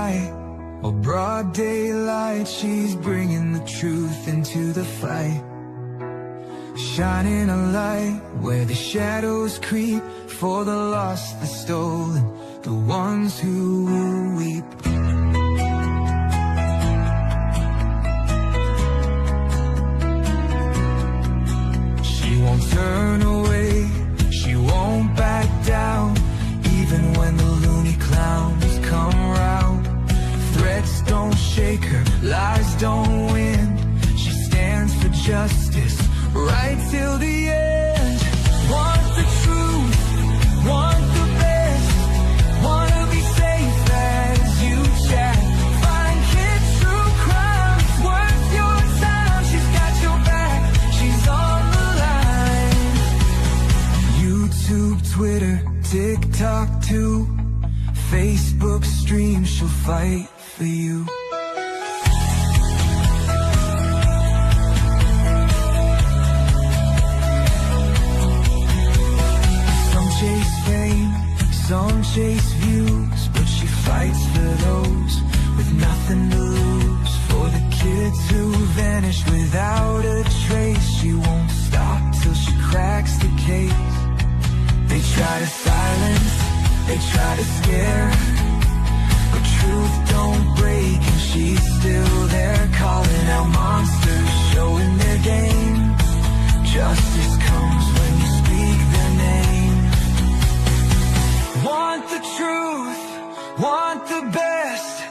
night or broad daylight, she's bringing the truth into the fight. Shining a light where the shadows creep, for the lost, the stolen, the ones who will weep. She won't turn away, she won't back down, even when the loony clowns come round. Threats don't shake her, lies don't win. She stands for justice, right till the end. Want the truth, want the best, wanna be safe as you chat. Find kid true crime, it's worth your time. She's got your back, she's on the line. YouTube, Twitter, TikTok too, Facebook stream, she'll fight for you. Chase fame, some chase views, but she fights for those with nothing to lose. For the kids who vanish without a trace, she won't stop till she cracks the case. They try to silence, they try to scare, but truth don't break and she's still there, calling out monsters, showing their game. Justice comes when you speak their name. Want the truth, want the best,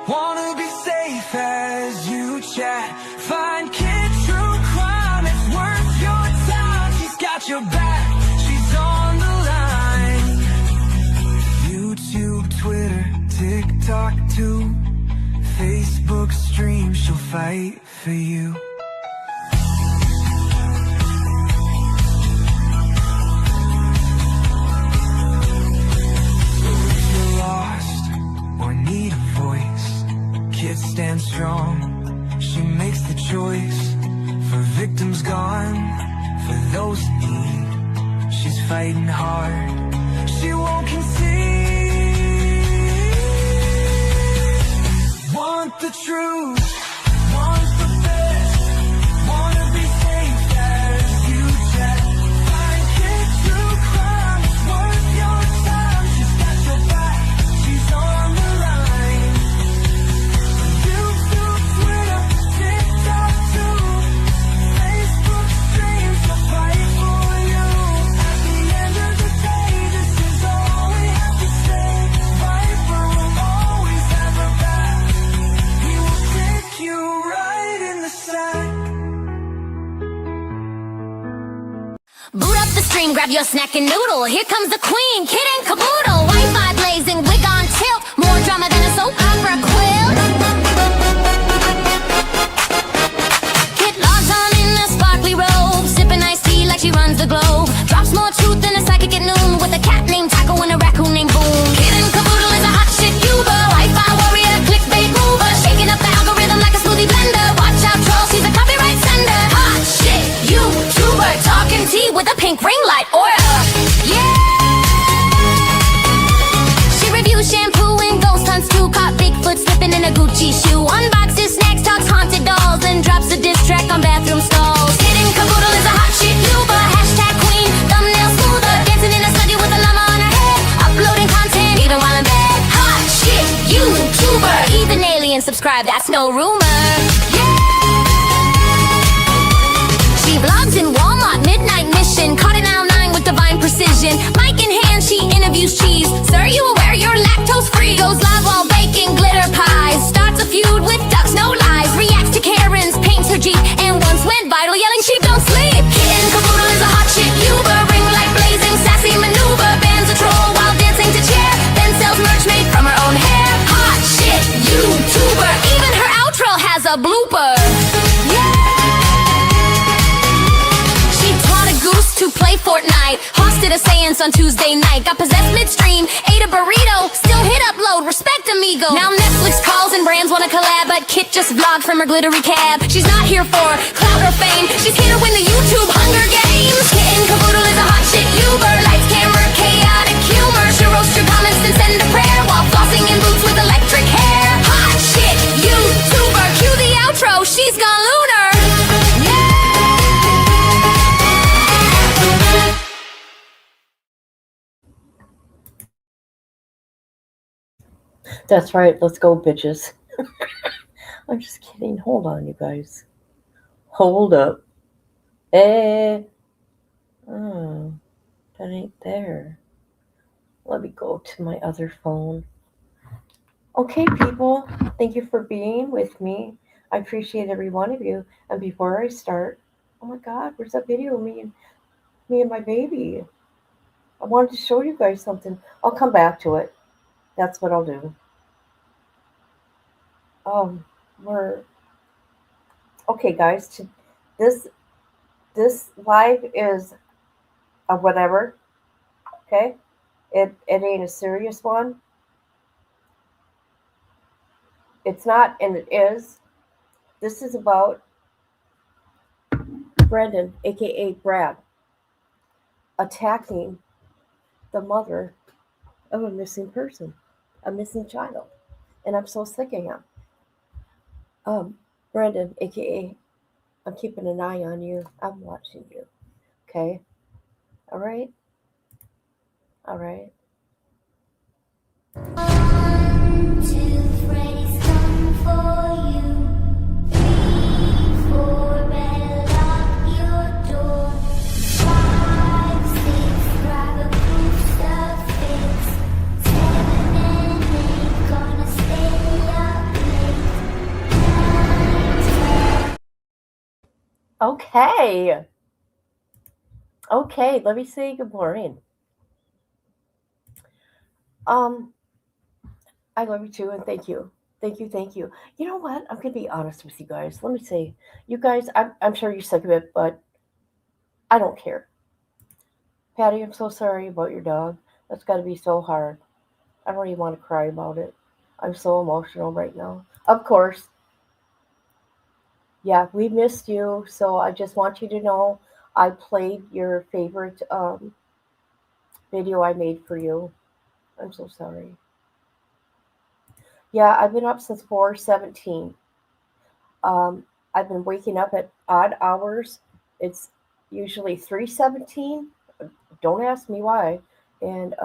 wanna be safe as you chat. Find kid true crime, it's worth your time. She's got your back, she's on the line. YouTube, Twitter, TikTok too, Facebook stream, she'll fight for you. Need a voice, kids stand strong. She makes the choice for victims gone, for those in need. She's fighting hard, she won't concede. Want the truth, want the best, wanna be safe as you chat. Find kid true crime, it's worth your time. She's got your back, she's on the grab your snack and noodle. Here comes the queen, kid and caboodle. Wi-Fi blazing, wig on tilt. More drama than a soap opera quilt. Kid logs on in a sparkly robe, sipping iced tea like she runs the globe. Drops more truth than a psychic at noon, with a cat named Taco and a raccoon named Boom. Kid and caboodle is a hot shit Uber, Wi-Fi warrior, clickbait mover, shaking up the algorithm like a smoothie blender. Watch out, troll, she's a copyright sender. Hot shit YouTuber, talking tea with a pink ring light aura. Yeah. She reviews shampoo and ghost hunts too. Caught Bigfoot slipping in a Gucci shoe. Unboxes snacks, talks haunted dolls, and drops a diss track on bathroom stalls. Kid and caboodle is a hot shit Uber. Hashtag queen, thumbnail smoother, dancing in a study with a llama on her head. Uploading content even while in bed. Hot shit YouTuber. Even aliens subscribe, that's no rumor. Yeah. She vlogs in Walmart, midnight mission. Caught in aisle 9 with divine precision. Mic in hand, she interviews cheese. Sir, you aware you're lactose free? Goes live while baking glitter pies. Starts a feud with ducks, no lies. Reacts to Karen's, paints her Jeep, and once went viral yelling sheep don't sleep. Kid and caboodle is a hot shit Uber. Ring light blazing, sassy maneuver. Bans a troll while dancing to chair. Then sells merch made from her own hair. Hot shit YouTuber. Even her outro has a blooper. To play Fortnite, hosted a seance on Tuesday night. Got possessed midstream, ate a burrito, still hit upload, respect amigo. Now Netflix calls and brands wanna collab, but Kit just vlogged from her glittery cab. She's not here for clout or fame, she's here to win the YouTube Hunger Games. Kit and caboodle is a hot shit Uber. Lights, camera, chaotic humor. She'll roast your comments and send a prayer while flossing in boots with electric hair. That's right. Let's go, bitches. I'm just kidding. Hold on, you guys. Hold up. Eh. Oh, that ain't there. Let me go to my other phone. Okay, people. Thank you for being with me. I appreciate every one of you. And before I start, oh my God, where's that video of me and my baby? I wanted to show you guys something. I'll come back to it. That's what I'll do. Um, we're okay, guys. This this live is a whatever. Okay, it ain't a serious one. It's not, and it is. This is about Brendan, aka Brad, attacking the mother of a missing person, a missing child, and I'm so sick of him. Um, Brendan, aka I'm keeping an eye on you. I'm watching you. Okay, all right, all right. One, two, Freddy's coming for you. 3, 4, better lock your door. 5, 6, grab a proof stuff fix. 7 and 8, gonna stay up late. 9, 10. Okay, okay. Let me say good morning. Um, I love you too, and thank you. Thank you, thank you. You know what? I'm gonna be honest with you guys. Let me say, you guys, I'm sure you're sick of it, but I don't care. Patty, I'm so sorry about your dog. That's got to be so hard. I don't even want to cry about it. I'm so emotional right now. Of course, yeah, we missed you, so I just want you to know I played your favorite video I made for you. I'm so sorry. Yeah, I've been up since 4:17. Um, I've been waking up at odd hours. It's usually 3:17. Don't ask me why. And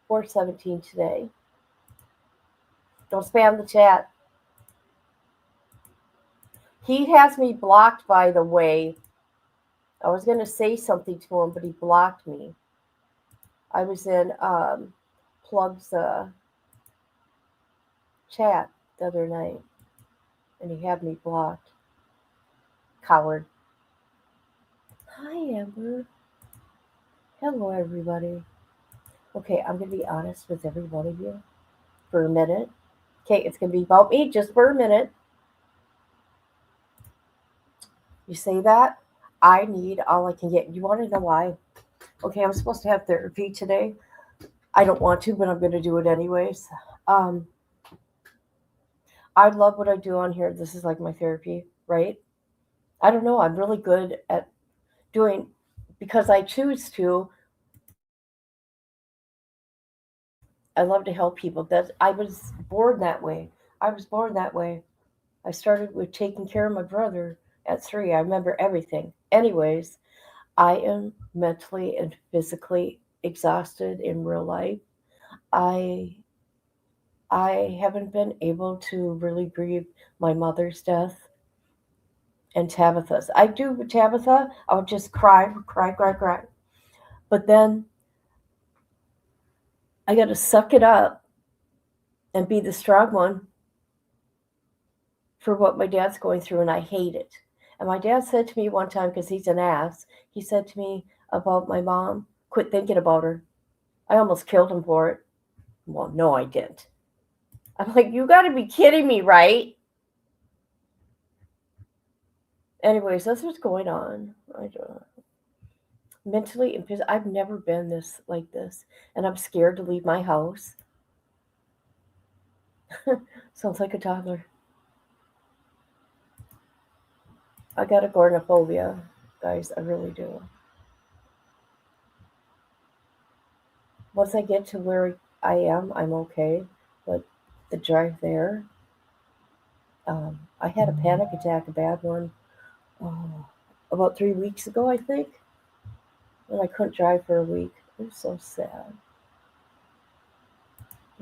4:17 today. Don't spam the chat. He has me blocked, by the way. I was going to say something to him, but he blocked me. I was in Plug's chat the other night, and he had me blocked. Coward. Hi, Amber. Hello, everybody. Okay, I'm going to be honest with every one of you for a minute. Okay, it's going to be about me just for a minute. You say that? I need all I can get. You want to know why? Okay, I'm supposed to have therapy today. I don't want to, but I'm going to do it anyways. Um, I love what I do on here. This is like my therapy, right? I don't know. I'm really good at doing because I choose to. I love to help people. That I was born that way. I was born that way. I started with taking care of my brother at 3. I remember everything. Anyways, I am mentally and physically exhausted in real life. I I haven't been able to really grieve my mother's death and Tabitha's. I do with Tabitha, I would just cry, cry, cry, cry. But then I got to suck it up and be the strong one for what my dad's going through, and I hate it. And my dad said to me one time, because he's an ass, he said to me about my mom, quit thinking about her. I almost killed him for it. Well, no, I didn't. I'm like, you got to be kidding me, right? Anyways, that's what's going on. I don't know. Mentally and physically, I've never been this like this, and I'm scared to leave my house. Sounds like a toddler. I got agoraphobia, guys. I really do. Once I get to where I am, I'm okay. But the drive there, I had a panic attack, a bad one, oh, about 3 weeks ago, I think, and I couldn't drive for a week. It was so sad.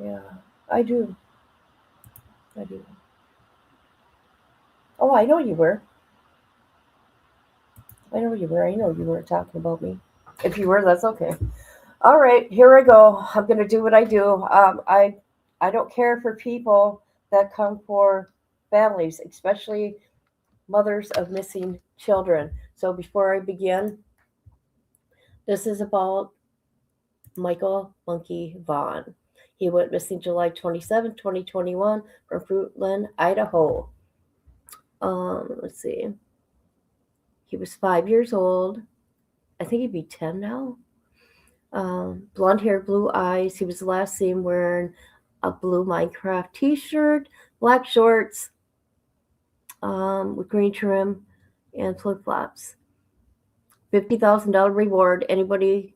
Yeah. I do. I do. Oh, I know you were. I know you were. I know you weren't talking about me. If you were, that's okay. All right, here I go. I'm gonna do what I do. I don't care for people that come for families, especially mothers of missing children. So before I begin, this is about Michael Monkey Vaughan. He went missing July 27, 2021 from Fruitland, Idaho. Let's see. He was 5 years old. I think he'd be 10 now. Blonde hair, blue eyes. He was last seen wearing a blue Minecraft t-shirt, black shorts, with green trim, and flip-flops. $50,000 reward. Anybody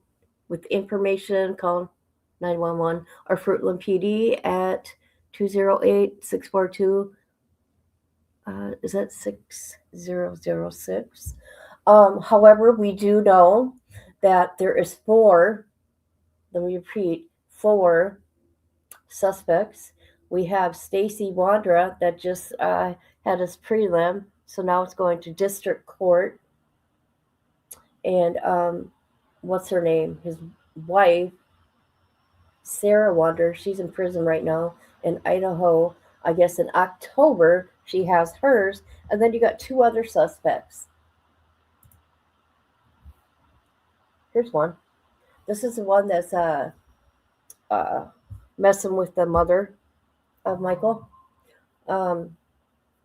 with information, call 911 or Fruitland PD at 208-642. Is that 6006? However, we do know that there is four, let me repeat, four suspects. We have Stacy Wandra that just had his prelim, so now it's going to district court. And what's her name? His wife, Sarah Wander, she's in prison right now in Idaho. I guess in October she has hers, and then you got two other suspects. Here's one. This is the one that's messing with the mother of Michael.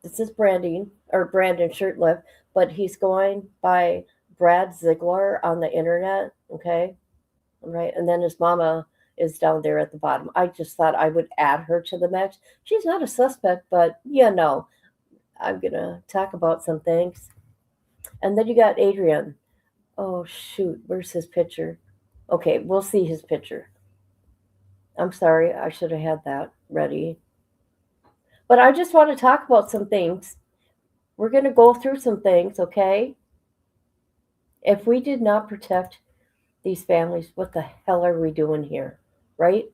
This is Brandon Shurtliff, but he's going by Brad Ziggler on the internet. Okay, right, and then his mama is down there at the bottom. I just thought I would add her to the mix. She's not a suspect, but I'm gonna talk about some things. And then you got Adrian. Oh shoot, where's his picture? Okay, we'll see his picture. I'm sorry, I should have had that ready. But I just want to talk about some things. We're going to go through some things, okay? If we did not protect these families, what the hell are we doing here, right?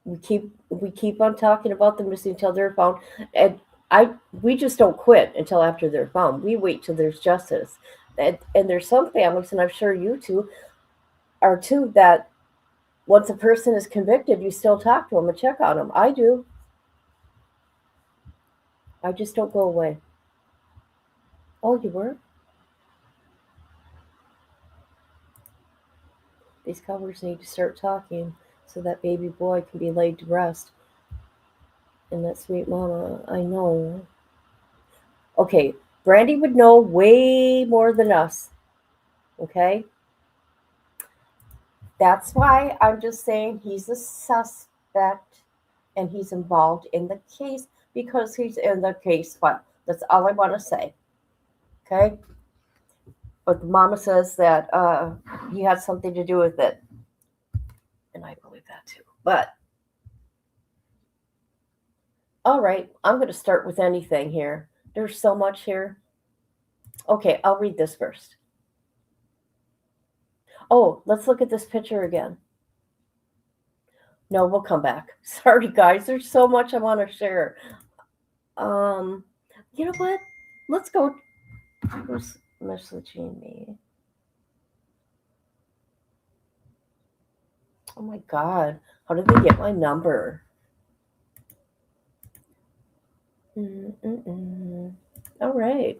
We keep on talking about them missing until they're found, and we just don't quit until after they're found. We wait till there's justice. And there's some families, and I'm sure you two are too, that once a person is convicted, you still talk to them and check on them. I do. I just don't go away. Oh, you were? These covers need to start talking so that baby boy can be laid to rest. And that sweet mama, I know. Okay, Brandi would know way more than us. Okay? That's why I'm just saying he's a suspect and he's involved in the case because he's in the case. But that's all I want to say. Okay? But the mama says that he had something to do with it. And I believe that too. But, all right, I'm going to start with anything here. There's so much here. Okay, I'll read this first. Oh, let's look at this picture again. No, we'll come back. Sorry, guys. There's so much I want to share. You know what? Let's go. Who's messaging me? Oh my God. How did they get my number? All right.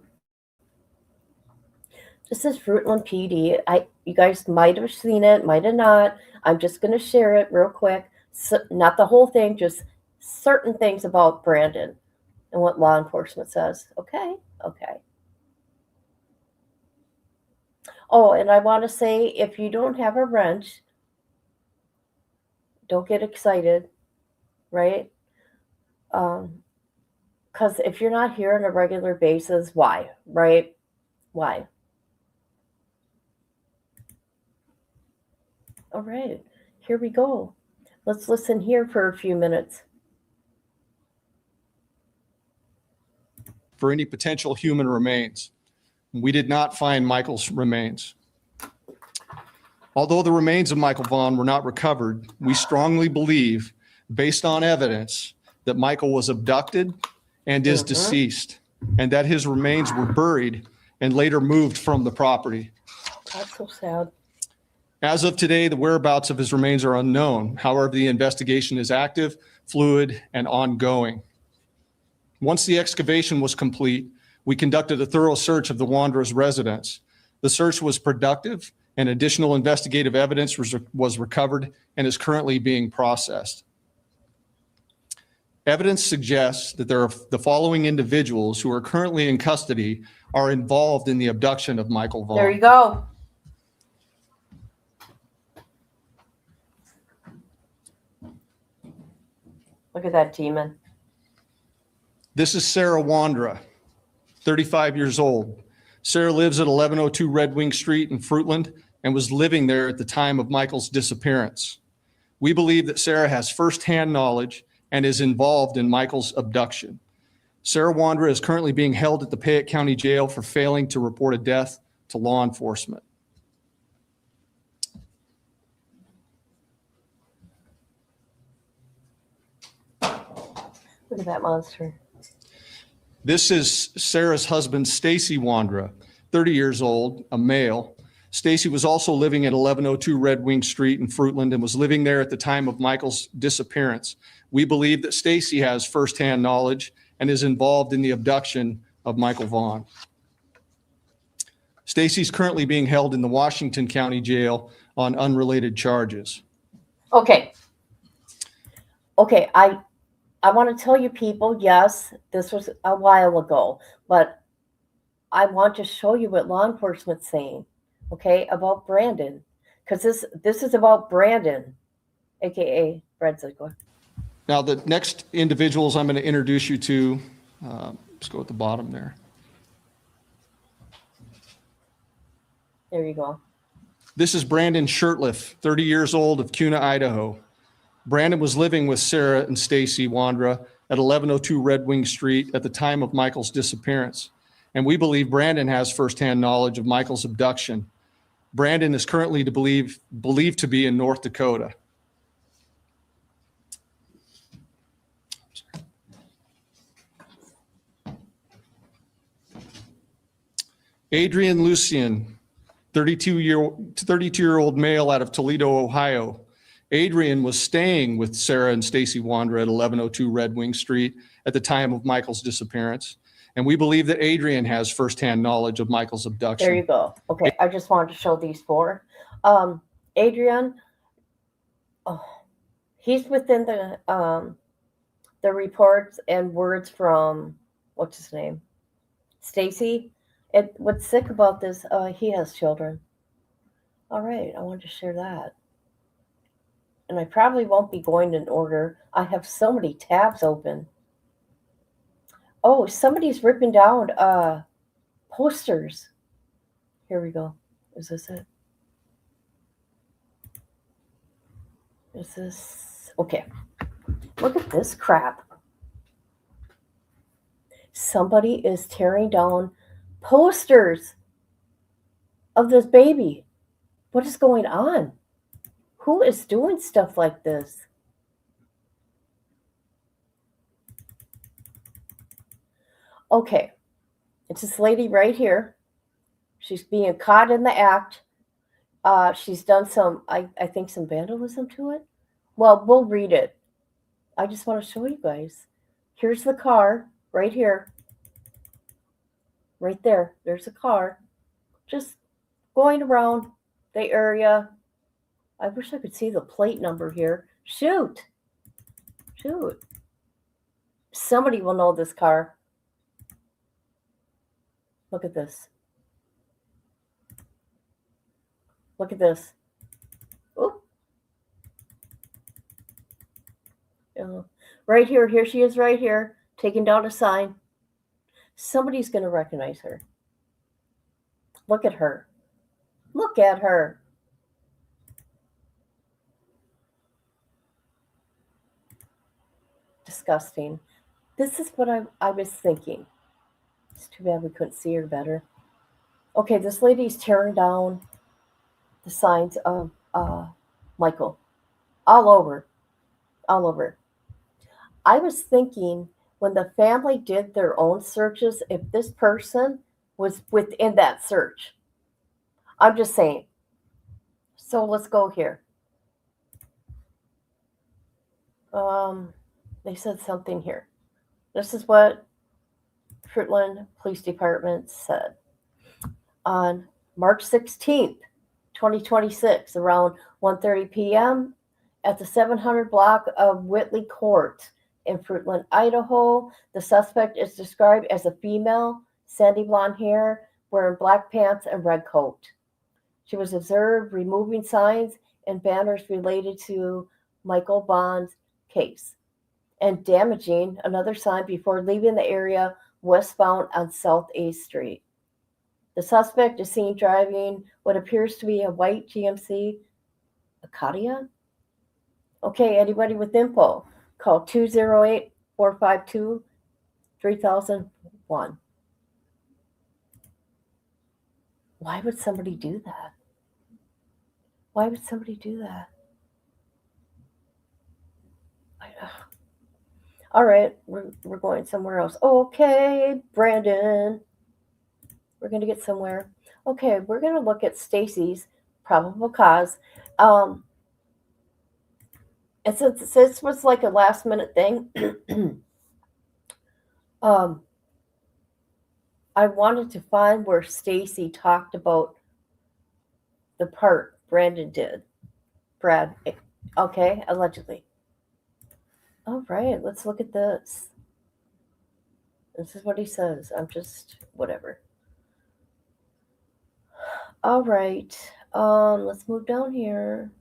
This is Fruitland PD. You guys might have seen it, might have not. I'm just going to share it real quick. So, not the whole thing, just certain things about Brandon and what law enforcement says. Okay? Okay. Oh, and I want to say, if you don't have a wrench, don't get excited, right? Because if you're not here on a regular basis, why, right? Why? All right, here we go. Let's listen here for a few minutes. For any potential human remains. We did not find Michael's remains. Although the remains of Michael Vaughan were not recovered, we strongly believe based on evidence that Michael was abducted and is deceased, and that his remains were buried and later moved from the property. That's so sad. As of today, the whereabouts of his remains are unknown. However, the investigation is active, fluid, and ongoing. Once the excavation was complete, we conducted a thorough search of the Wanderer's residence. The search was productive, and additional investigative evidence was recovered and is currently being processed. Evidence suggests that there are the following individuals who are currently in custody are involved in the abduction of Michael Vaughan. There you go. Look at that demon. This is Sarah Wanderer, 35 years old. Sarah lives at 1102 Red Wing Street in Fruitland and was living there at the time of Michael's disappearance. We believe that Sarah has firsthand knowledge and is involved in Michael's abduction. Sarah Wanderer is currently being held at the Payette County Jail for failing to report a death to law enforcement. Look at that monster. This is Sarah's husband, Stacy Wanderer, 30 years old, a male. Stacy was also living at 1102 Red Wing Street in Fruitland and was living there at the time of Michael's disappearance. We believe that Stacy has firsthand knowledge and is involved in the abduction of Michael Vaughan. Stacy's currently being held in the Washington County Jail on unrelated charges. Okay. Okay, I want to tell you people, yes, this was a while ago, but I want to show you what law enforcement's saying, okay, about Brandon, because this is about Brandon, aka Brad Ziggler. Now, the next individuals I'm going to introduce you to, let's go at the bottom there. There you go. This is Brandon Shurtliff, 30 years old, of Kuna, Idaho. Brandon was living with Sarah and Stacy Wanderer at 1102 Red Wing Street at the time of Michael's disappearance. And we believe Brandon has firsthand knowledge of Michael's abduction. Brandon is currently believed to be in North Dakota. Adrian Lucien, 32-year-old male out of Toledo, Ohio. Adrian was staying with Sarah and Stacy Wanderer at 1102 Red Wing Street at the time of Michael's disappearance. And we believe that Adrian has firsthand knowledge of Michael's abduction. There you go. Okay, I just wanted to show these four. Adrian, he's within the reports and words from, what's his name? Stacy. And what's sick about this, he has children. All right, I wanted to share that. And I probably won't be going in order. I have so many tabs open. Oh, somebody's ripping down posters. Here we go. Is this it? Is this? Okay. Look at this crap. Somebody is tearing down posters of this baby. What is going on? Who is doing stuff like this? Okay, it's this lady right here. She's being caught in the act. She's done some, I think, some vandalism to it. Well, we'll read it. I just want to show you guys. Here's the car right here. Right there. There's a car. Just going around the area. I wish I could see the plate number here. Shoot. Somebody will know this car. Look at this. Look at this. Oh. Right here. Here she is right here. Taking down a sign. Somebody's going to recognize her. Look at her. Look at her. Disgusting. This is what I was thinking. It's too bad we couldn't see her better. Okay, this lady's tearing down the signs of Michael. All over. I was thinking when the family did their own searches, if this person was within that search. I'm just saying. So let's go here. They said something here. This is what Fruitland Police Department said. On March 16th, 2026, around 1:30 p.m. at the 700 block of Whitley Court in Fruitland, Idaho. The suspect is described as a female, sandy blonde hair, wearing black pants and red coat. She was observed removing signs and banners related to Micheal Vaughan's case and damaging another sign before leaving the area westbound on South A Street. The suspect is seen driving what appears to be a white GMC Acadia. Okay, anybody with info, call 208-452-3001. Why would somebody do that? Why would somebody do that? All right, we're going somewhere else. Okay, Brandon. We're going to get somewhere. Okay, we're going to look at Stacy's probable cause. And since this was like a last minute thing, I wanted to find where Stacy talked about the part Brandon did. Brad, okay, allegedly. All right, let's look at this. This is what he says. I'm just whatever. All right, let's move down here.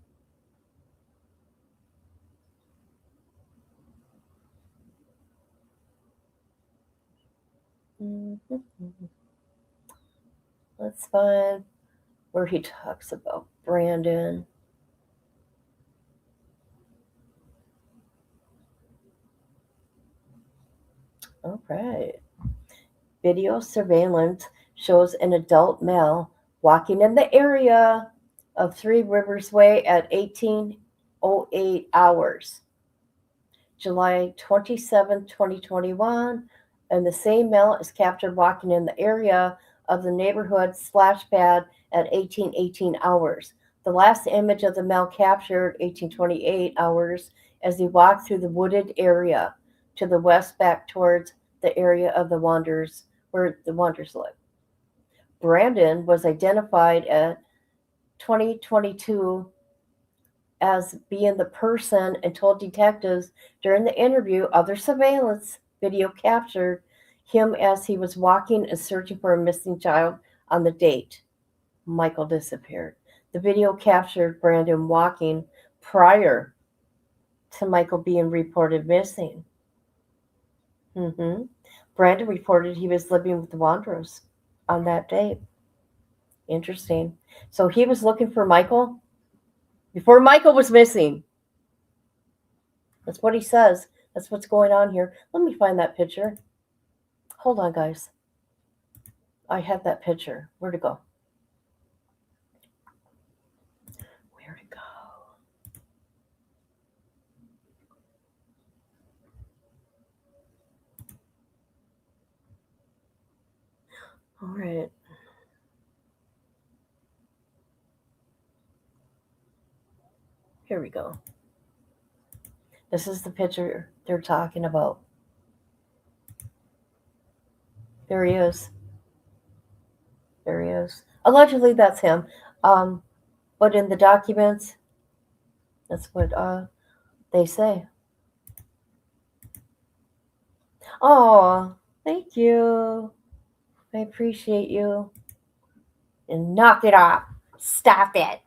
Let's find where he talks about Brandon. All right. Video surveillance shows an adult male walking in the area of Three Rivers Way at 18:08 hours, July 27, 2021, and the same male is captured walking in the area of the neighborhood splash pad at 18:18 hours. The last image of the male captured 18:28 hours as he walked through the wooded area to the west back towards the area of the Wanderers where the Wanderers live. Brandon was identified at 2022 as being the person and told detectives during the interview other surveillance video captured him as he was walking and searching for a missing child on the date Micheal disappeared. The video captured Brandon walking prior to Micheal being reported missing. Brandon reported he was living with the Wanderers on that date. Interesting. So he was looking for Micheal before Micheal was missing. That's what he says. That's what's going on here. Let me find that picture. Hold on, guys. I had that picture. Where'd it go? Where'd it go? All right. Here we go. This is the picture they're talking about. There he is. There he is. Allegedly, that's him. But in the documents, that's what they say. Oh, thank you. I appreciate you. And knock it off. Stop it.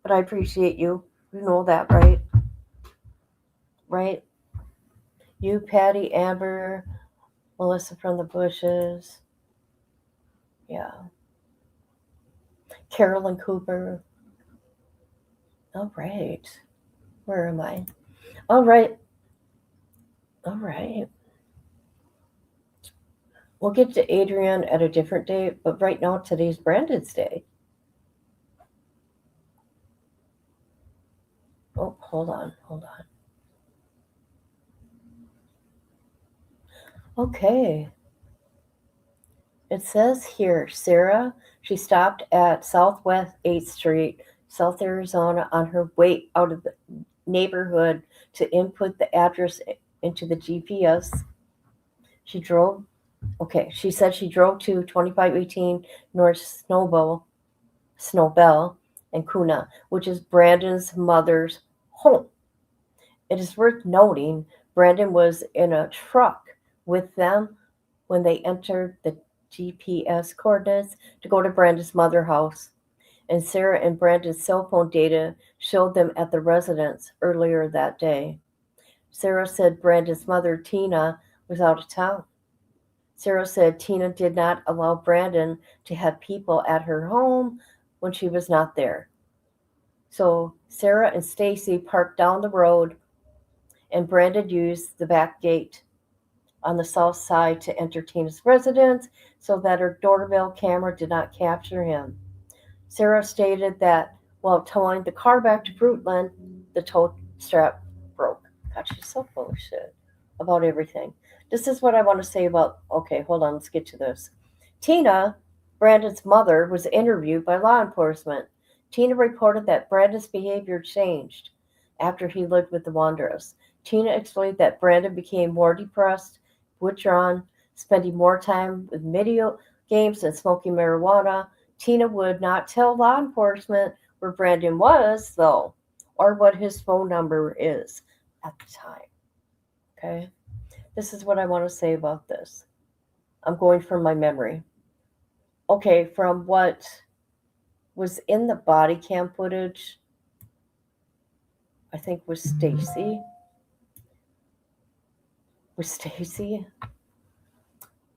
But I appreciate you. You know that, right? Right? You, Patty, Amber, Melissa from the Bushes. Yeah. Carolyn Cooper. All right. Where am I? All right. All right. We'll get to Adrian at a different day, but right now, today's Brandon's day. Oh, hold on. Okay. It says here, Sarah, she stopped at Southwest 8th Street, South Arizona, on her way out of the neighborhood to input the address into the GPS. She drove, okay, she said she drove to 2518 North Snowbell and Kuna, which is Brandon's mother's home. It is worth noting Brandon was in a truck with them when they entered the GPS coordinates to go to Brandon's mother's house, and Sarah and Brandon's cell phone data showed them at the residence earlier that day. Sarah said Brandon's mother, Tina, was out of town. Sarah said Tina did not allow Brandon to have people at her home when she was not there. So Sarah and Stacy parked down the road, and Brandon used the back gate on the south side to enter Tina's residence so that her doorbell camera did not capture him. Sarah stated that while towing the car back to Fruitland, the tow strap broke. God, she's so full of shit about everything. This is what I want to say about, okay, hold on, let's get to this. Tina, Brandon's mother, was interviewed by law enforcement. Tina reported that Brandon's behavior changed after he lived with the Wanderers. Tina explained that Brandon became more depressed, withdrawn, spending more time with video games and smoking marijuana. Tina would not tell law enforcement where Brandon was, though, or what his phone number is at the time. Okay? This is what I want to say about this. I'm going from my memory. Okay, from what was in the body cam footage, I think was Stacy.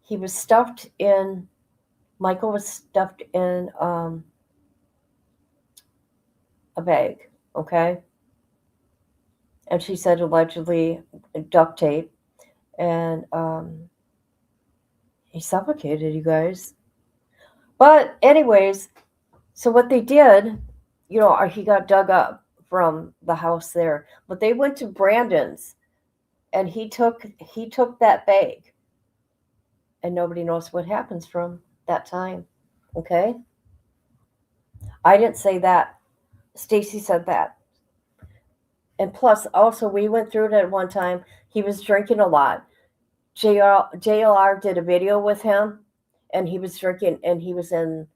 He was stuffed in, Michael was stuffed in a bag, okay? And she said allegedly duct tape. And he suffocated, you guys. But anyways, so what they did, he got dug up from the house there. But they went to Brandon's, and he took that bag. And nobody knows what happens from that time. Okay? I didn't say that. Stacy said that. And plus, also, we went through it at one time. He was drinking a lot. JLR did a video with him, and he was drinking, and he was in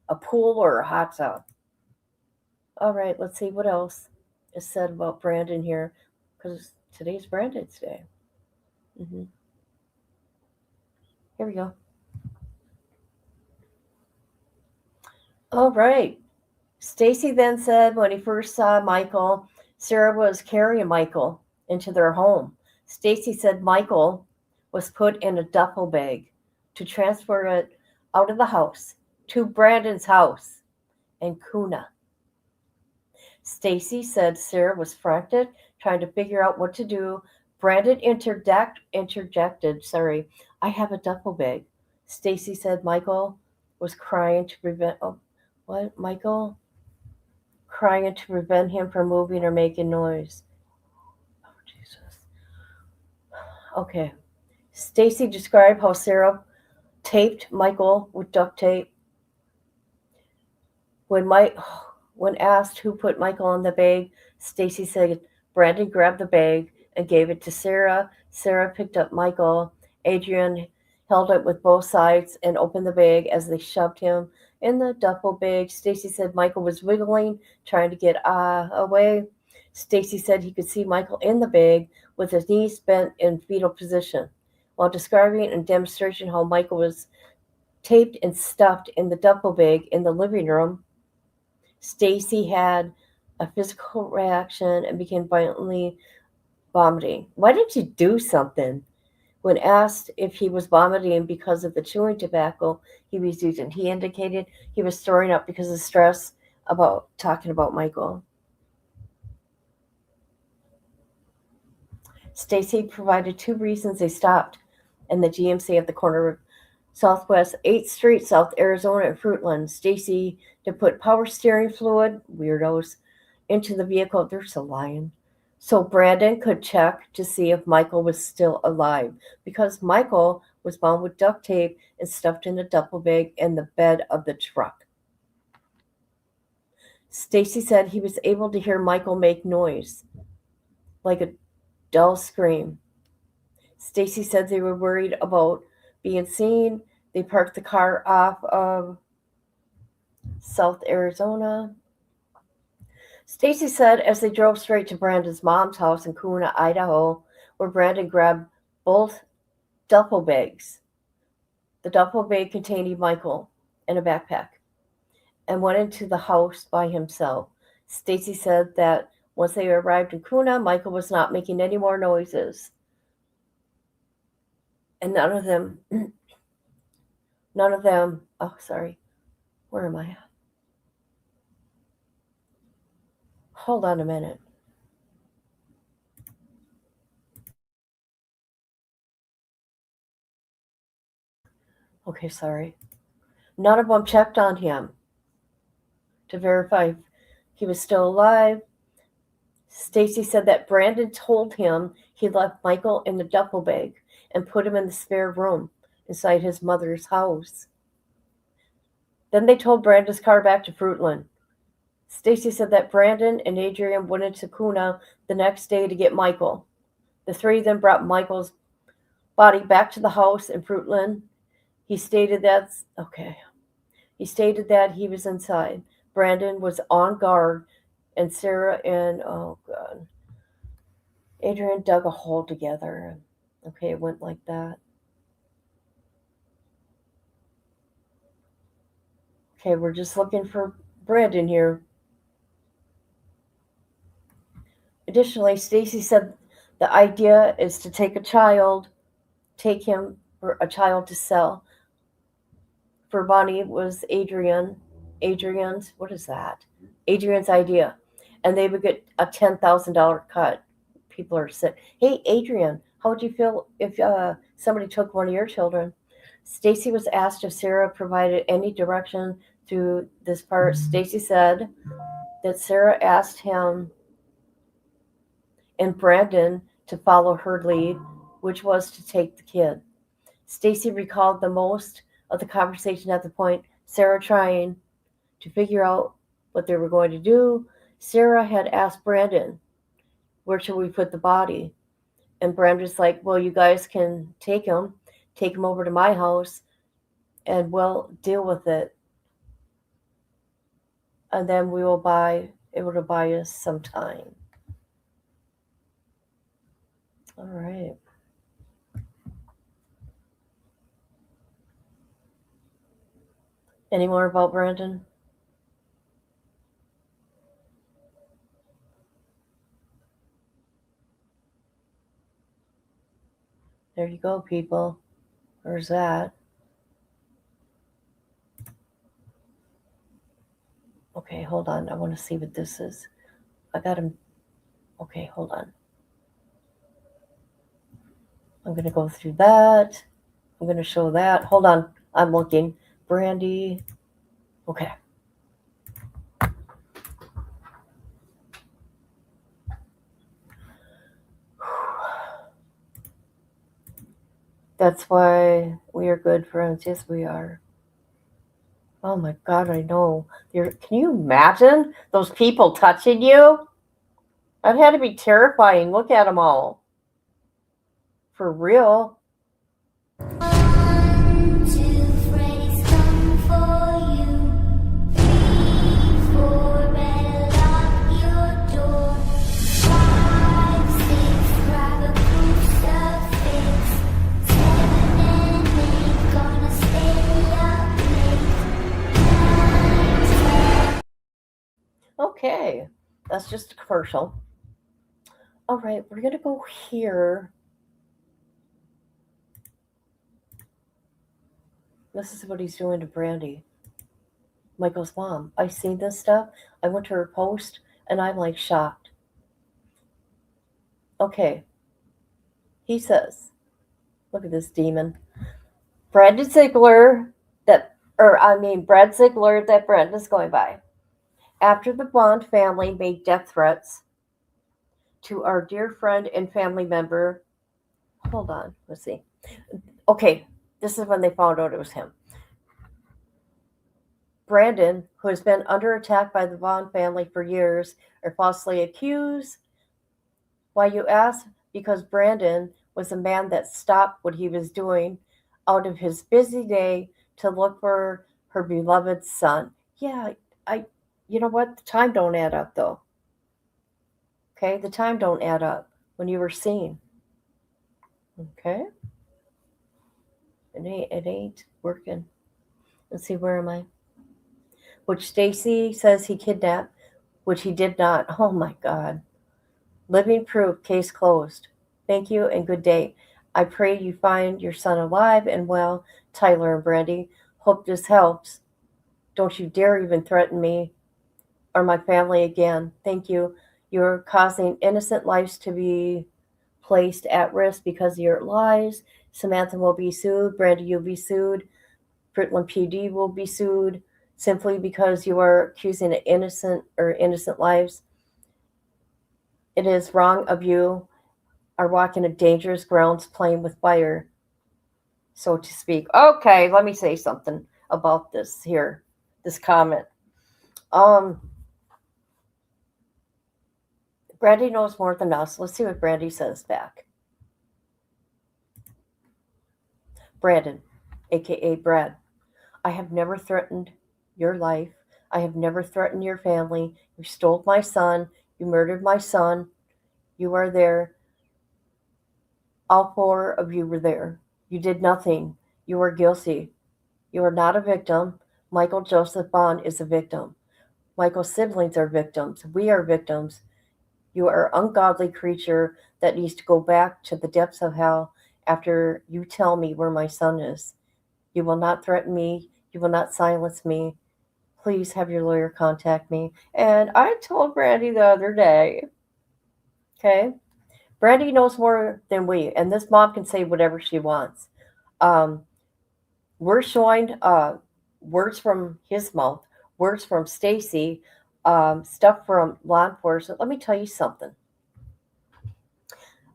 a pool or a hot tub. All right, let's see what else is said about Brandon here, because today's Brandon's Day. Here we go. All right. Stacy then said when he first saw Michael, Sarah was carrying Michael into their home. Stacy said Michael was put in a duffel bag to transport it out of the house to Brandon's house in Kuna. Stacy said Sarah was frantic, trying to figure out what to do. Brandon interjected, I have a duffel bag. Stacy said Michael was crying to prevent, Michael? Crying to prevent him from moving or making noise. Oh, Jesus. Okay. Stacy described how Sarah taped Michael with duct tape. When asked who put Michael in the bag, Stacy said Brandon grabbed the bag and gave it to Sarah. Sarah picked up Michael. Adrian held it with both sides and opened the bag as they shoved him in the duffel bag. Stacy said Michael was wiggling, trying to get away. Stacy said he could see Michael in the bag with his knees bent in fetal position. While describing and demonstrating how Michael was taped and stuffed in the duffel bag in the living room, Stacy had a physical reaction and began violently vomiting. Why didn't you do something? When asked if he was vomiting because of the chewing tobacco he was using, he indicated he was throwing up because of stress about talking about Michael. Stacy provided 2 reasons they stopped in the GMC at the corner of Southwest 8th Street, South Arizona, and Fruitland. Stacy to put power steering fluid, weirdos, into the vehicle. There's a lion. so Brandon could check to see if Michael was still alive because Michael was bound with duct tape and stuffed in a duffel bag in the bed of the truck. Stacy said he was able to hear Michael make noise, like a dull scream. Stacy said they were worried about being seen. They parked the car off of South Arizona. Stacy said as they drove straight to Brandon's mom's house in Kuna, Idaho, where Brandon grabbed both duffel bags. The duffel bag containing Michael and a backpack, and went into the house by himself. Stacy said that once they arrived in Kuna, Michael was not making any more noises. And none of them, oh, sorry, where am I at? Hold on a minute. Okay, sorry. None of them checked on him to verify if he was still alive. Stacy said that Brandon told him he left Michael in the duffel bag and put him in the spare room inside his mother's house. Then they towed Brandon's car back to Fruitland. Stacy said that Brandon and Adrian went into Kuna the next day to get Michael. The three then brought Michael's body back to the house in Fruitland. He stated that he was inside. Brandon was on guard, and Sarah and Adrian dug a hole together. Okay, it went like that. Okay, we're just looking for Brandon here. Additionally, Stacy said the idea is to take him for a child to sell. For Bonnie, it was Adrian's idea. And they would get a $10,000 cut. People are saying, hey, Adrian, how would you feel if somebody took one of your children? Stacy was asked if Sarah provided any direction through this part. Stacy said that Sarah asked him and Brandon to follow her lead, which was to take the kid. Stacy recalled the most of the conversation at the point Sarah trying to figure out what they were going to do. Sarah had asked Brandon, where should we put the body? And Brandon's like, well, you guys can take him over to my house, and we'll deal with it. And then we will able to buy us some time. All right. Any more about Brandon? There you go, people. There's that. Okay, hold on. I want to see what this is. I got him. Okay, hold on. I'm going to go through that. I'm going to show that. Hold on. I'm looking. Brandi. Okay. That's why we are good friends. Yes, we are. Oh my God, I know. Can you imagine those people touching you? That had to be terrifying. Look at them all. For real. Okay, that's just a commercial. All right, we're going to go here. This is what he's doing to Brandi, Michael's mom. I seen this stuff. I went to her post, and I'm like shocked. Okay. He says, look at this demon. Brad Ziggler that Brenda's going by. After the Vaughan family made death threats to our dear friend and family member. Hold on, let's see. Okay, this is when they found out it was him. Brandon, who has been under attack by the Vaughan family for years, or falsely accused. Why, you ask? Because Brandon was a man that stopped what he was doing out of his busy day to look for her beloved son. Yeah, you know what? The time don't add up, though. Okay, the time don't add up when you were seen. Okay, it ain't working. Let's see, where am I? Which Stacy says he kidnapped, which he did not. Oh my God. Living proof, case closed. Thank you and good day. I pray you find your son alive and well, Tyler and Brandi. Hope this helps. Don't you dare even threaten me or my family again. Thank you. You're causing innocent lives to be placed at risk because of your lies. Samantha will be sued. Brandi, you'll be sued. Fruitland PD will be sued simply because you are accusing innocent lives. It is wrong of you are walking a dangerous grounds playing with fire, so to speak. Okay, let me say something about this here, this comment. Brandi knows more than us. Let's see what Brandi says back. Brandon, aka Brad, I have never threatened your life. I have never threatened your family. You stole my son. You murdered my son. You are there. All four of you were there. You did nothing. You are guilty. You are not a victim. Micheal Joseph Vaughan is a victim. Michael's siblings are victims. We are victims. You are an ungodly creature that needs to go back to the depths of hell after you tell me where my son is. You will not threaten me. You will not silence me. Please have your lawyer contact me. And I told Brandi the other day, okay? Brandi knows more than we, and this mom can say whatever she wants. We're showing words from his mouth, words from Stacy, stuff from law enforcement. Let me tell you something.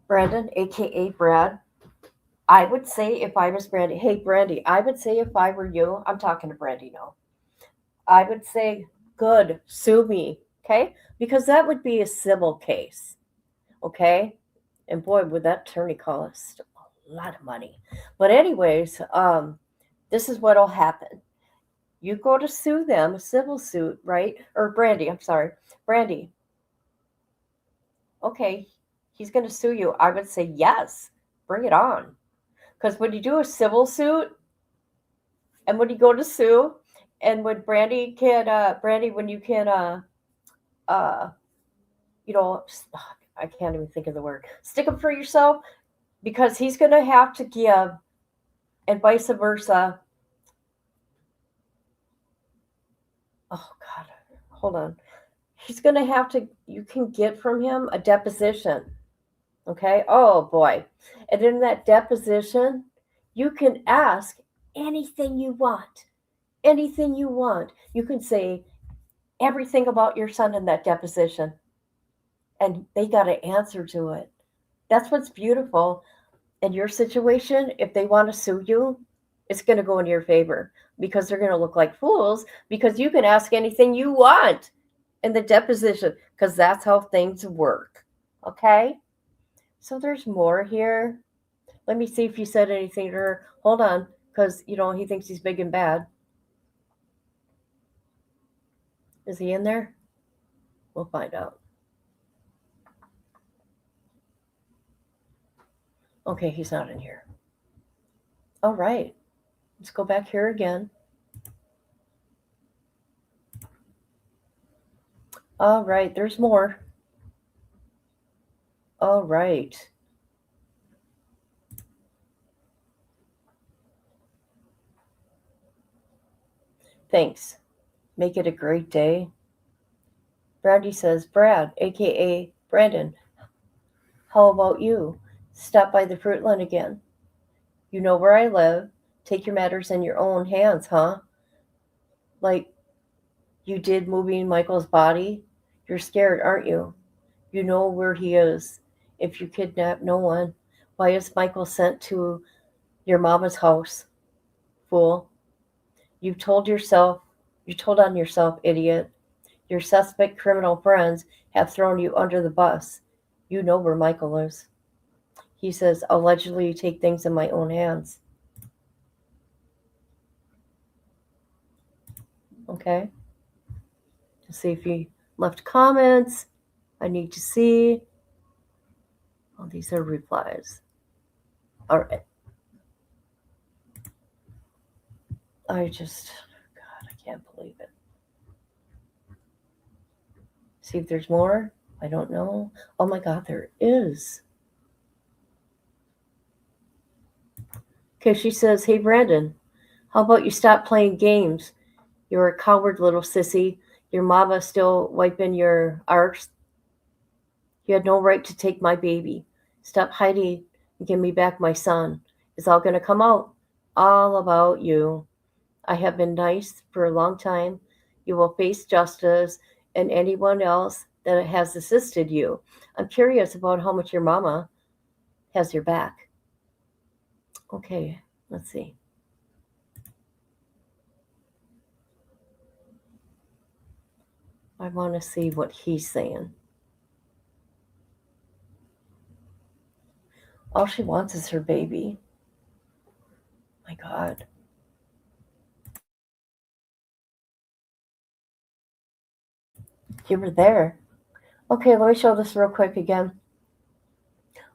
Brandon, aka Brad, I would say if I was Brandi, hey Brandi, I would say if I were you, I'm talking to Brandi now, I would say, good, sue me, okay? Because that would be a civil case, okay? And boy, would that attorney cost a lot of money. But anyways, this is what'll happen. You go to sue them, a civil suit, right? Or Brandi, I'm sorry. Brandi, okay, he's going to sue you. I would say yes, bring it on. Because when you do a civil suit and when you go to sue, and when Brandi, when you can, you know, I can't even think of the word, stick up for yourself, because he's going to have to give, and vice versa. Oh, God, hold on. He's going to have to, you can get from him a deposition. Okay. Oh, boy. And in that deposition, you can ask anything you want. Anything you want. You can say everything about your son in that deposition. And they got an answer to it. That's what's beautiful. In your situation, if they want to sue you, it's going to go in your favor because they're going to look like fools because you can ask anything you want in the deposition because that's how things work. Okay? So there's more here. Let me see if you said anything to her. Hold on, because, you know, he thinks he's big and bad. Is he in there? We'll find out. Okay, he's not in here. All right. Let's go back here again. All right, there's more. All right. Thanks. Make it a great day. Brandi says, Brad, aka Brandon, how about you? Stop by the Fruitland again. You know where I live. Take your matters in your own hands, huh? Like you did moving Michael's body. You're scared, aren't you? You know where he is. If you kidnap no one, why is Michael sent to your mama's house? Fool. You told on yourself, idiot. Your suspect criminal friends have thrown you under the bus. You know where Michael is. He says, allegedly take things in my own hands. Okay? Let's see if he left comments. I need to see. Oh, these are replies. All right. God, I can't believe it. See if there's more. I don't know. Oh my God, there is. Okay, she says, hey, Brandon, how about you stop playing games? You're a coward, little sissy. Your mama still wiping your arse. You had no right to take my baby. Stop hiding and give me back my son. It's all going to come out. All about you. I have been nice for a long time. You will face justice and anyone else that has assisted you. I'm curious about how much your mama has your back. Okay, let's see. I want to see what he's saying. All she wants is her baby. My God. You were there. Okay, let me show this real quick again.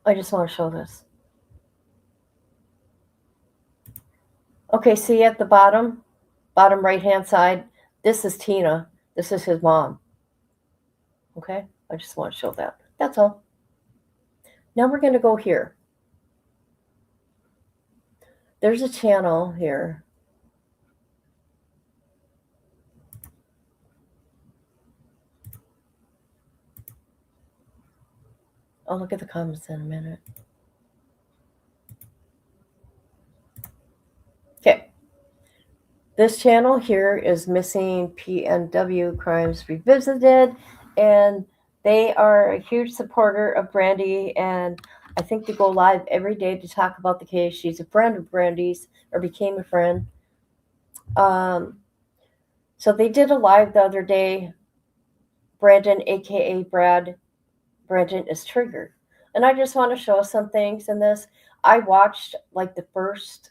I just want to show this. Okay, see at the bottom right hand side, this is Tina. This is his mom. Okay, I just want to show that. That's all. Now we're going to go here. There's a channel here. I'll look at the comments in a minute. Okay. This channel here is Missing PNW Crimes Revisited, and they are a huge supporter of Brandi, and I think they go live every day to talk about the case. She's a friend of Brandi's, or became a friend. So they did a live the other day. Brandon, aka Brad, Brandon is triggered. And I just want to show some things in this. I watched like the first,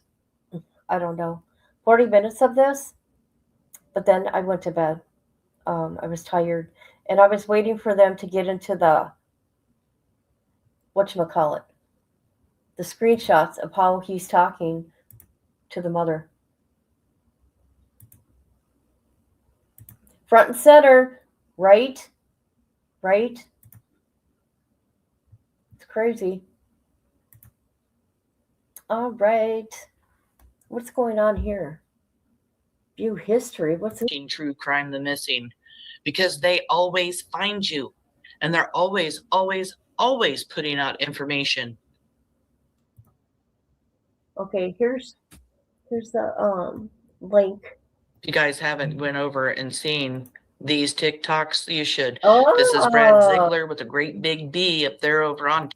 40 minutes of this, but then I went to bed. I was tired, and I was waiting for them to get into the whatchamacallit, the screenshots of how he's talking to the mother. Front and center, right? It's crazy. All right. What's going on here? View history. What's it? True crime, the missing, because they always find you, and they're always putting out information. Okay, here's the link. If you guys haven't went over and seen these TikToks, you should. Oh, This is Brad Ziggler with a great big B up there over on.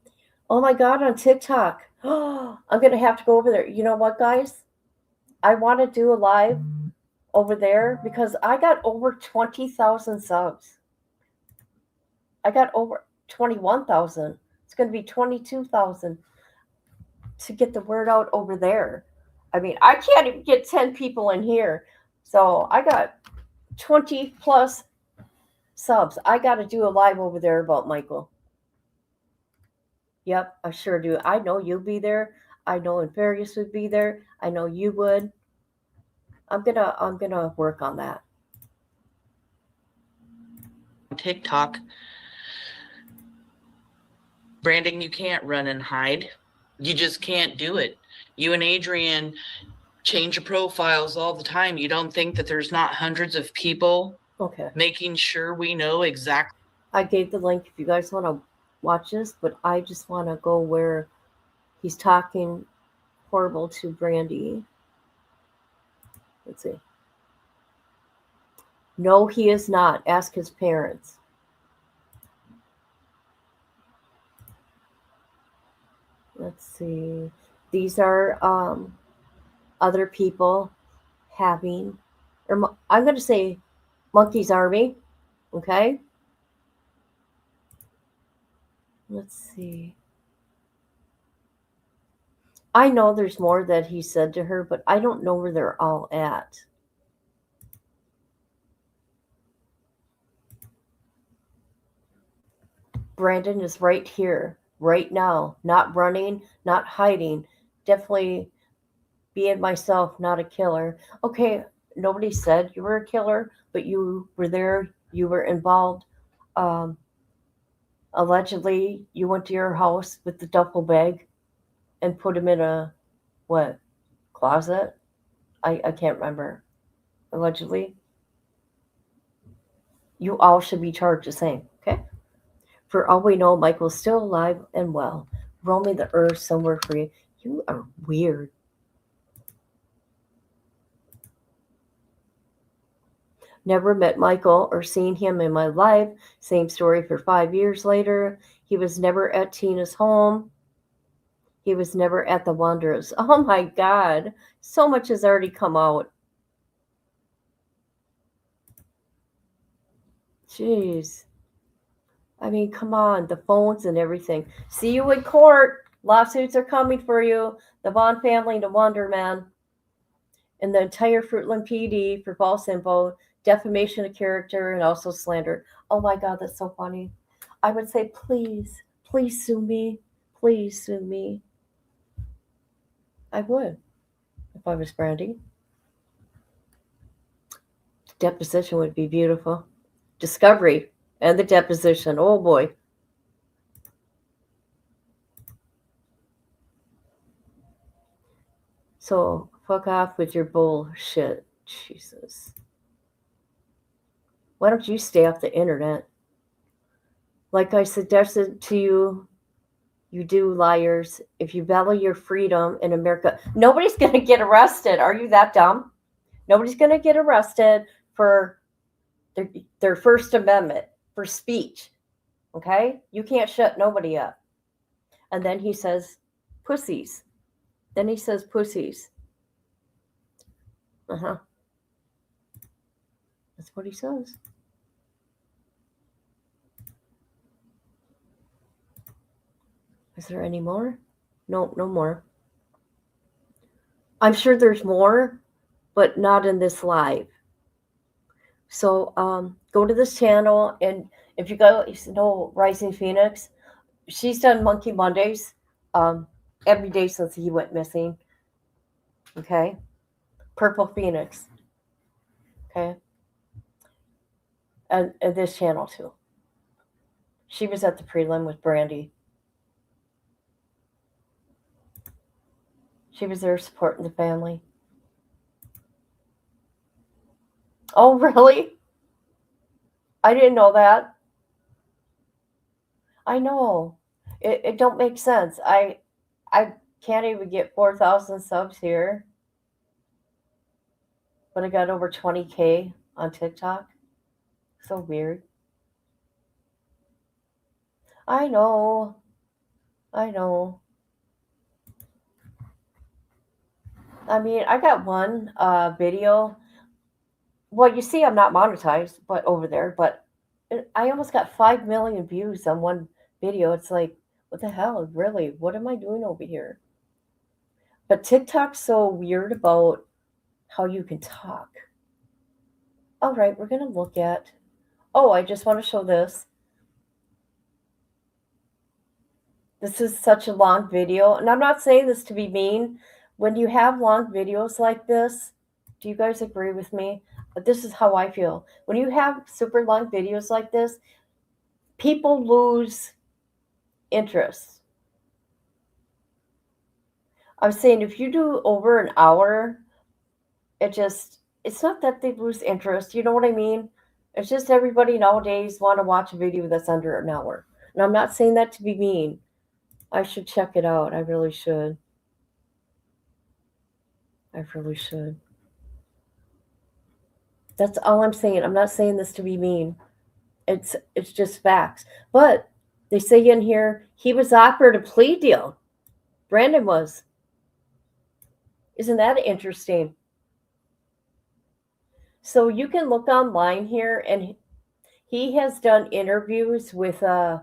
Oh my God, on TikTok. Oh, I'm gonna have to go over there. You know what, guys? I want to do a live over there because I got over 20,000 subs. I got over 21,000. It's going to be 22,000 to get the word out over there. I mean, I can't even get 10 people in here. So I got 20 plus subs. I got to do a live over there about Michael. Yep, I sure do. I know you'll be there. I know Inferius would be there. I know you would. I'm gonna work on that. TikTok. Branding, you can't run and hide. You just can't do it. You and Adrian change your profiles all the time. You don't think that there's not hundreds of people making sure we know exactly. I gave the link if you guys want to watch this, but I just want to go where he's talking horrible to Brandi. Let's see. No, he is not. Ask his parents. Let's see. These are other people having, I'm going to say Monkey's Army. Okay. Let's see. I know there's more that he said to her, but I don't know where they're all at. Brandon is right here, right now, not running, not hiding. Definitely being myself, not a killer. Okay, nobody said you were a killer, but you were there, you were involved. Um, Allegedly, you went to your house with the duffel bag and put him in a, what, closet? I can't remember. Allegedly. You all should be charged the same, okay? For all we know, Michael's still alive and well, roaming the earth somewhere free. You are weird. Never met Michael or seen him in my life. Same story for 5 years later. He was never at Tina's home. He was never at the Wanderers. Oh my God. So much has already come out. Jeez. I mean, come on. The phones and everything. See you in court. Lawsuits are coming for you. The Vaughan family, the Wonder Man, and the entire Fruitland PD for false info, defamation of character, and also slander. Oh my God, that's so funny. I would say, please, please sue me. Please sue me. I would if I was Brandi. Deposition would be beautiful. Discovery and the deposition. Oh boy. So fuck off with your bullshit. Jesus. Why don't you stay off the internet? Like I suggested to you, you do, liars. If you value your freedom in America, nobody's going to get arrested. Are you that dumb? Nobody's going to get arrested for their First Amendment, for speech. Okay? You can't shut nobody up. And then he says, pussies. Then he says, pussies. Uh-huh. That's what he says. Is there any more? No, no more. I'm sure there's more, but not in this live. So go to this channel, and if you guys know Rising Phoenix, she's done Monkey Mondays every day since he went missing. Okay? Purple Phoenix. Okay? And this channel too. She was at the prelim with Brandi. She was there supporting the family. Oh, really? I didn't know that. I know. It don't make sense. I can't even get 4,000 subs here. But I got over 20K on TikTok. So weird. I know. I know. I mean, I got one video. Well, you see, I'm not monetized, but over there, but I almost got 5 million views on one video. It's like, what the hell? Really? What am I doing over here? But TikTok's so weird about how you can talk. All right, we're going to look at. Oh, I just want to show this. This is such a long video. And I'm not saying this to be mean. When you have long videos like this, do you guys agree with me? But this is how I feel. When you have super long videos like this, people lose interest. I'm saying if you do over an hour, it's not that they lose interest. You know what I mean? It's just everybody nowadays want to watch a video that's under an hour. And I'm not saying that to be mean. I should check it out. I really should. I really should. That's all I'm saying. I'm not saying this to be mean. It's just facts. But they say in here he was offered a plea deal. Brandon was. Isn't that interesting? So you can look online here, and he has done interviews with a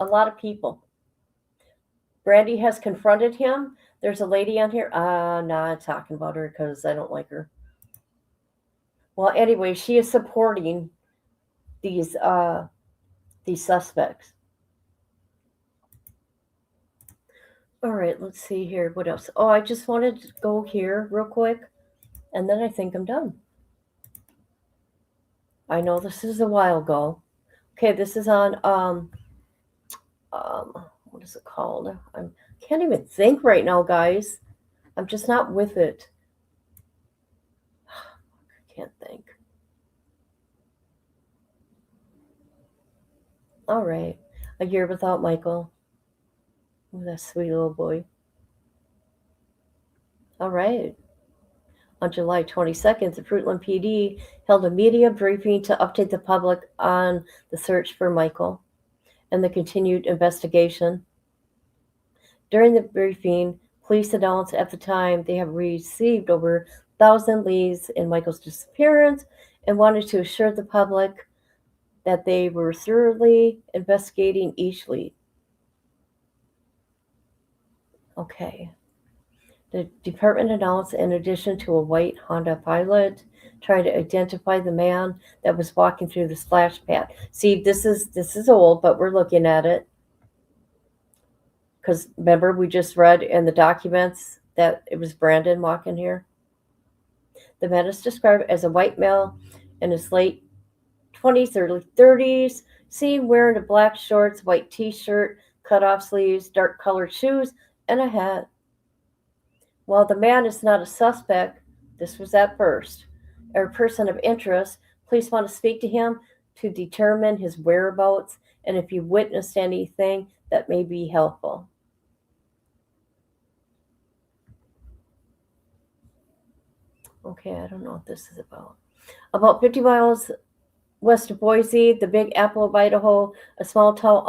lot of people. Brandi has confronted him. There's a lady on here. Not talking about her because I don't like her. Well, anyway, she is supporting these suspects. All right, let's see here. What else? Oh, I just wanted to go here real quick, and then I think I'm done. I know this is a while ago. Okay, this is on what is it called? I can't even think right now, guys. I'm just not with it. I can't think. All right, A Year Without Michael. Oh, that sweet little boy. All right. On July 22nd, the Fruitland PD held a media briefing to update the public on the search for Michael and the continued investigation. During the briefing, police announced at the time they have received over 1,000 leads in Michael's disappearance and wanted to assure the public that they were thoroughly investigating each lead. Okay. The department announced, in addition to a white Honda Pilot, trying to identify the man that was walking through the splash pad. See, this is old, but we're looking at it. Because remember, we just read in the documents that it was Brandon walking here. The man is described as a white male in his late 20s, early 30s, seen wearing a black shorts, white t-shirt, cut-off sleeves, dark-colored shoes, and a hat. While the man is not a suspect, this was at first, or a person of interest, police want to speak to him to determine his whereabouts and if you witnessed anything that may be helpful. Okay, I don't know what this is about. About 50 miles west of Boise, the Big Apple of Idaho, a small town,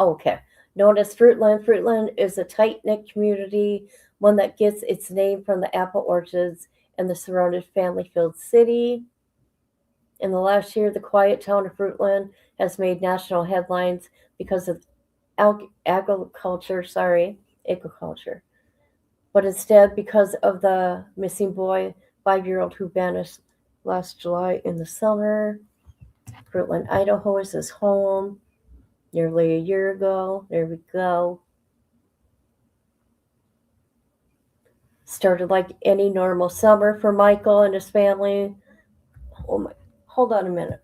known as Fruitland. Fruitland is a tight-knit community, one that gets its name from the apple orchards and the surrounding family-filled city. In the last year, the quiet town of Fruitland has made national headlines because of agriculture, but instead because of the missing boy, 5-year-old who vanished last July in the summer. Fruitland, Idaho is his home. Nearly a year ago. There we go. Started like any normal summer for Michael and his family. Hold on a minute.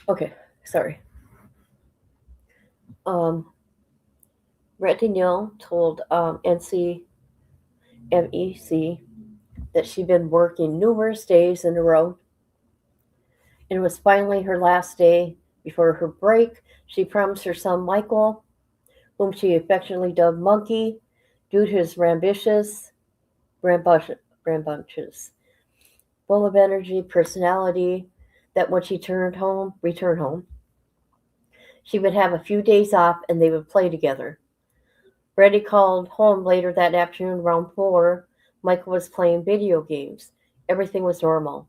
Okay, sorry. Brandi Neal told NCMEC that she'd been working numerous days in a row. It was finally her last day before her break. She promised her son Michael, whom she affectionately dubbed Monkey, due to his rambunctious, full of energy, personality, that when she returned home, she would have a few days off and they would play together. Brandi called home later that afternoon around 4. Michael was playing video games. Everything was normal.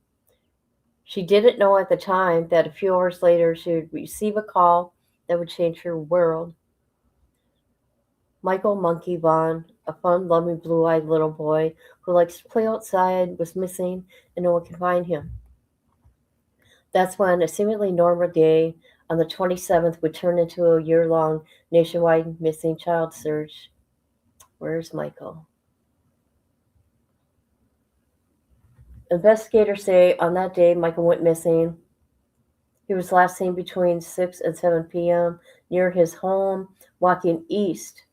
She didn't know at the time that a few hours later she would receive a call that would change her world. Michael Monkey Vaughan, a fun-loving, blue-eyed little boy who likes to play outside, was missing and no one could find him. That's when a seemingly normal day on the 27th would turn into a year-long nationwide missing child search. Where's Michael? Investigators say on that day Michael went missing. He was last seen between 6 and 7 p.m. near his home, walking east.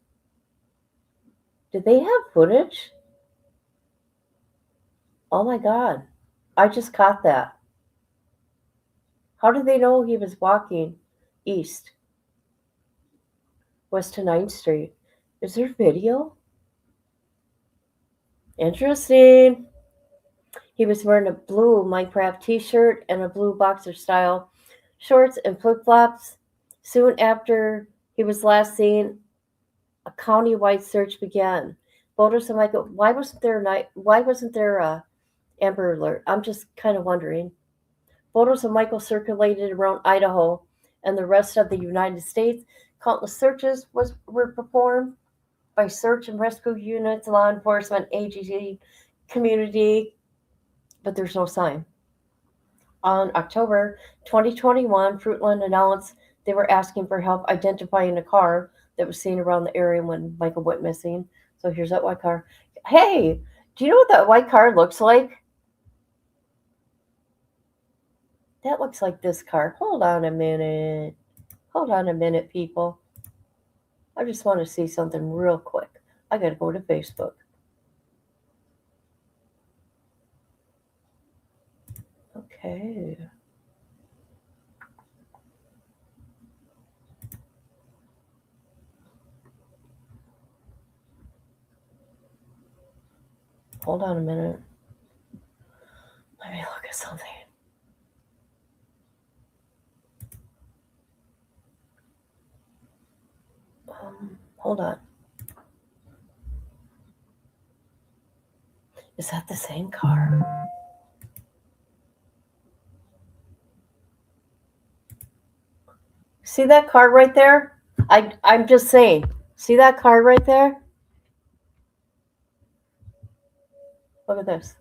Did they have footage? Oh my God. I just caught that. How did they know he was walking east? West to 9th Street. Is there video? Interesting. He was wearing a blue Minecraft t-shirt and a blue boxer style shorts and flip-flops. Soon after he was last seen, a county-wide search began. Voters of Michael, why wasn't there a Amber Alert? I'm just kind of wondering. Photos of Michael circulated around Idaho and the rest of the United States. Countless searches were performed by search and rescue units, law enforcement agency, community, but there's no sign. On October 2021, Fruitland announced they were asking for help identifying a car that was seen around the area when Michael went missing. So here's that white car. Hey, do you know what that white car looks like? That looks like this car. Hold on a minute. Hold on a minute, people. I just want to see something real quick. I got to go to Facebook. Okay. Hold on a minute. Let me look at something. Hold on. Is that the same car? See that car right there? I'm just saying. See that car right there? Look at this.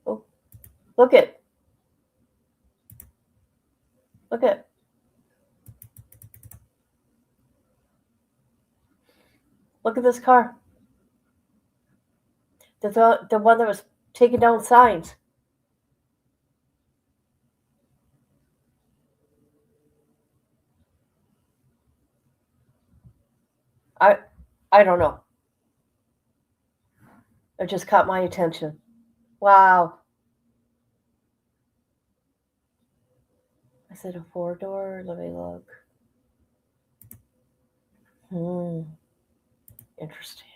Oh, look it. Look it. Look at this car. The one that was taking down signs. I don't know. It just caught my attention. Wow. Is it a 4-door? Let me look. Interesting.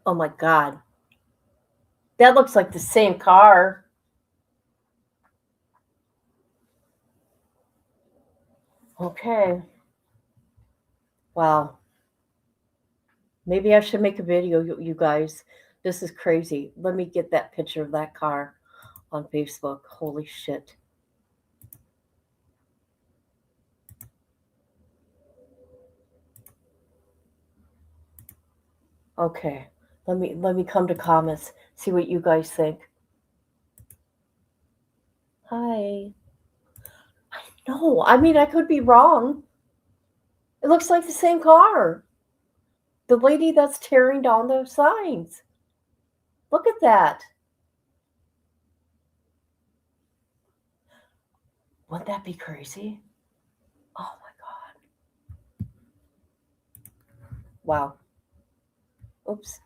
Oh my God. That looks like the same car. Okay. Wow. Maybe I should make a video, you guys. This is crazy. Let me get that picture of that car on Facebook. Holy shit. Okay. Let me come to comments. See what you guys think. Hi. No, I mean I could be wrong. It looks like the same car. The lady that's tearing down those signs. Look at that. Wouldn't that be crazy? Oh my God. Wow. Oops.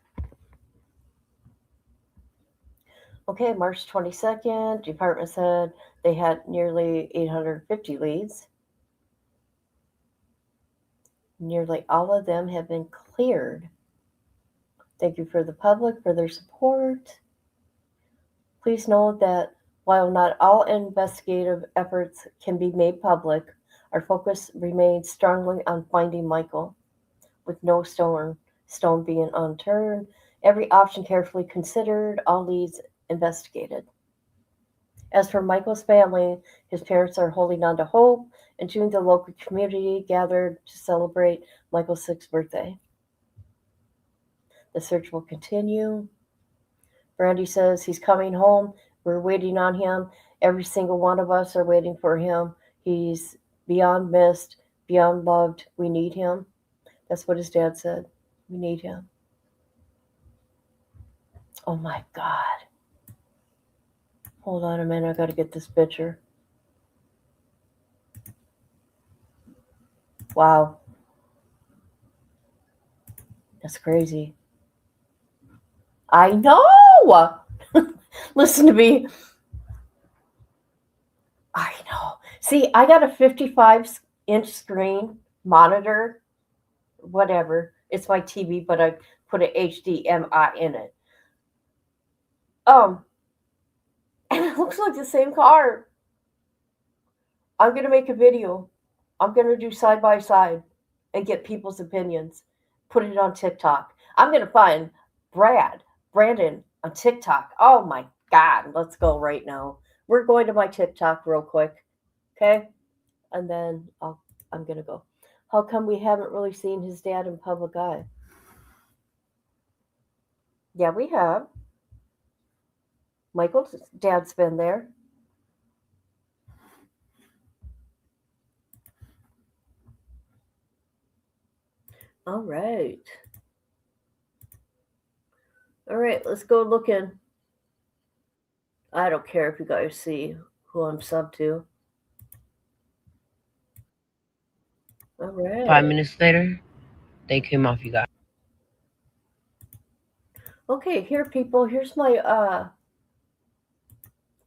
Okay, March 22nd, department said they had nearly 850 leads. Nearly all of them have been cleared. Thank you for the public for their support. Please note that while not all investigative efforts can be made public, our focus remains strongly on finding Michael, with no stone being unturned, every option carefully considered, all leads investigated. As for Michael's family, his parents are holding on to hope. In June, the local community gathered to celebrate Michael's 6th birthday. The search will continue. Brandi says he's coming home. We're waiting on him. Every single one of us are waiting for him. He's beyond missed, beyond loved. We need him. That's what his dad said. We need him. Oh my God. Hold on a minute. I got to get this picture. Wow. That's crazy. I know. Listen to me. I know. See, I got a 55-inch screen monitor, whatever. It's my TV, but I put an HDMI in it. And it looks like the same car. I'm going to make a video. I'm going to do side by side and get people's opinions. Put it on TikTok. I'm going to find Brandon on TikTok. Oh my God. Let's go right now. We're going to my TikTok real quick. Okay? And then I'm going to go. How come we haven't really seen his dad in public eye? Yeah, we have. Michael's dad's been there. All right. All right, let's go looking. I don't care if you guys see who I'm sub to. All right. 5 minutes later, they came off, you guys. Okay, here, people. Here's my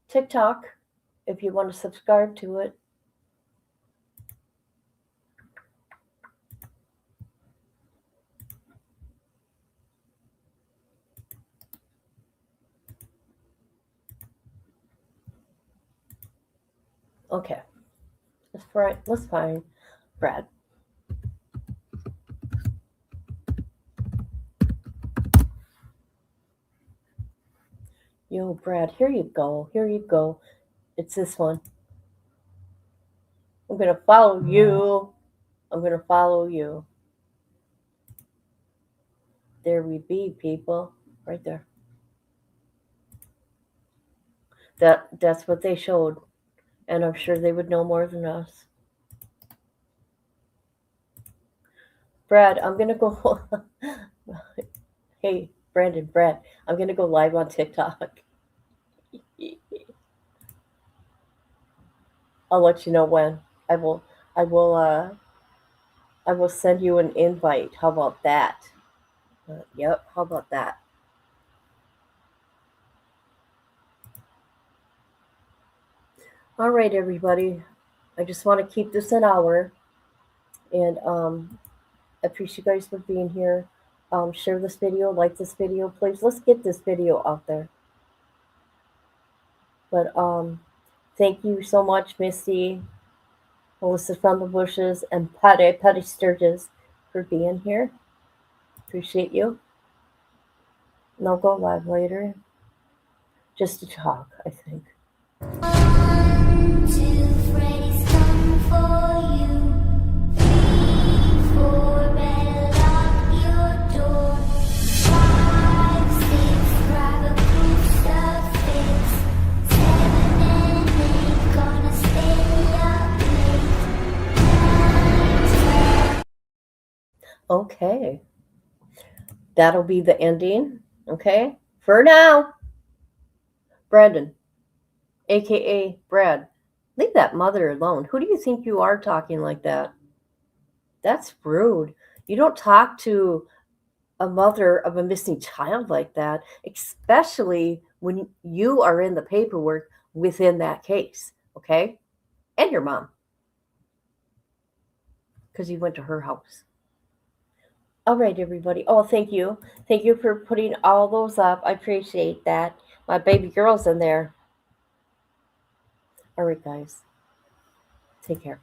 TikTok. If you want to subscribe to it. Okay. Let's find Brad. Yo, Brad, here you go. Here you go. It's this one. I'm going to follow you. I'm going to follow you. There we be, people. Right there. That's what they showed. And I'm sure they would know more than us. Brad, I'm going to go. Hey, Brad, I'm going to go live on TikTok. I'll let you know when. I will send you an invite. How about that? Yep, how about that? All right, everybody. I just want to keep this an hour. And I appreciate you guys for being here. Share this video, like this video, please. Let's get this video out there. But thank you so much, Misty, Melissa from the Bushes, and Patty Sturgis for being here. Appreciate you. And I'll go live later. Just to talk, I think. Okay. That'll be the ending. Okay. For now. Brandon, a.k.a. Brad, leave that mother alone. Who do you think you are talking like that? That's rude. You don't talk to a mother of a missing child like that, especially when you are in the paperwork within that case. Okay. And your mom. Because you went to her house. All right, everybody. Oh, thank you. Thank you for putting all those up. I appreciate that. My baby girl's in there. All right, guys. Take care.